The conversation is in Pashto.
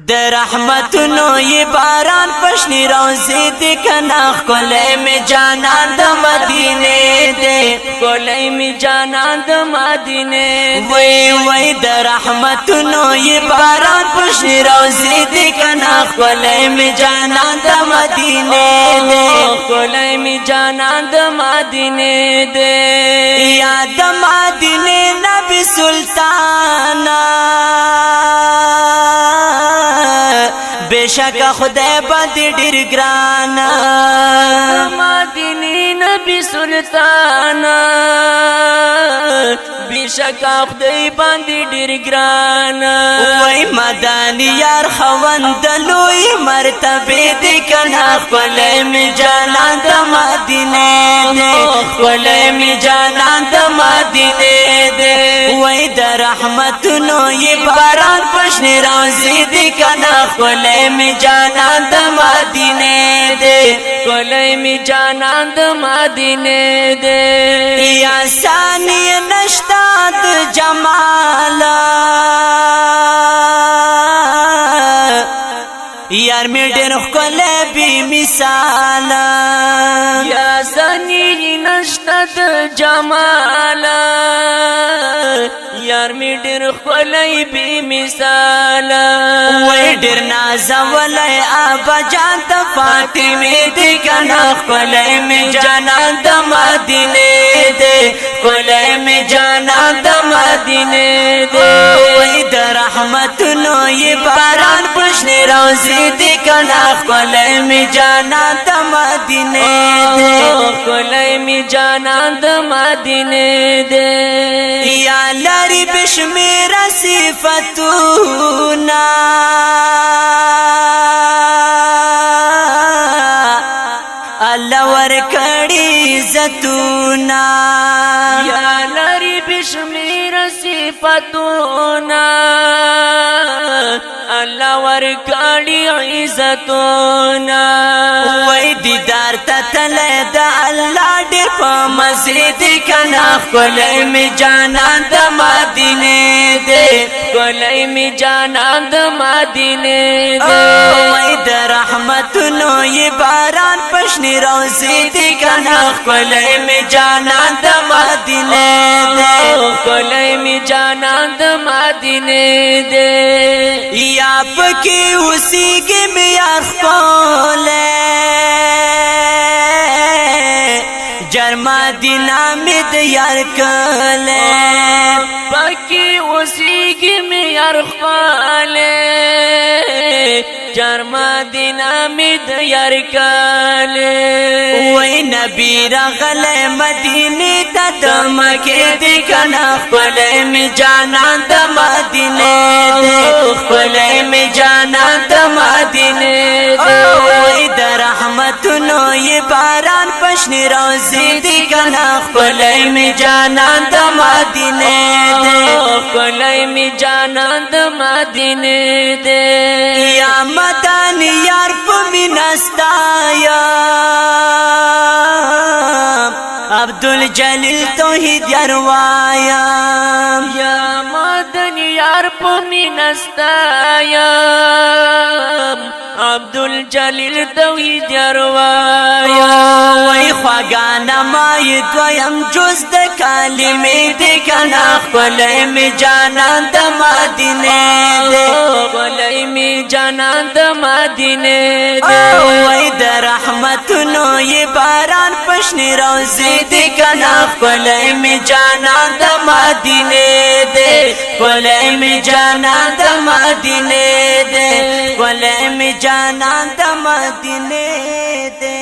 د رحمتونو ی باران پشنی روزی دی کناخ کلی می جانان د مدینه دی کلی می جانان د مدینه وی وی د رحمتونو ی باران پشنی روزی دی کناخ کلی می جانان د مدینه دی کلی می جانان د مدینه دی یا د مدینه نبی سلطانا بیشک خدای باندې ډیر ګران مدینه نبی سلطان بیشک خدای باندې ډیر ګران وای مدانی یار خوند لوی مرتبه دې کنا خپل می جانان د مدینه دې خپل می جانان د مدینه دې وای د رحمتونو ی باران پشنی روزی دې کنا خپل می جانان د مدینه دې کلی می جانان د مدینه دې یا ثانی نشتا د جمال یار می ډېر ښکلی بی مثال یا ثانی نشتا د جمال یار می ډېر ښکلی بی مثال وای ډېر نازولی ابا جان د فاطمه دې کنا ښکلی می جانان د مدینه دې ښکلی می جانان د مدینه دې وای د رحمتونو ی باران پشنی روزی دې کنا ښکلی می جانان د مدینه دې ښکلی می جانان د مدینه دې یا لری بشمیر صفتونا الله ورکړي عزتونا یا لری بشمیر صفتونا الله ورکړي عزتونا وای دیدار ته تله د الله ډېر په مسجد کنا خپل می جانان د مدینه دې کلی می جانان د مدینه دې وای د رحمتونو ی باران پشنی روزی دې کنا خپل می جانان د مدینه دې کلی می جانان د مدینه دې یا پکې اوسېږي می خپل جرما دینا می د یار کله پکې اوسېږي می خپل جرما دینا می د یار کله وای نبی راغله مدینه ته د مکه دې کنا خپل می جانان د مدینه دې خپل می جانان د مدینه دې وای د رحمتونو ی باران پشنی روزی دې کنا خپل می جانان د مدینه دې خپل می جانان د مدینه دې یا مدانی یار په مینستا یا عبدالجلیل توحید یار وایا یا مدانی یار په مینستا یا عبدالجلیل توحید یار وایا وای خواګانا مای دویم جز د کلمې دې کنا خپل می جانان د مدینه دې خپل می جانان د مدینه دې وای د رحمتونو ی باران پشنی روزی دې کنا خپل می جانان د مدینه دې خپل می جانان د مدینه دې خپل می جانان د مدینه دې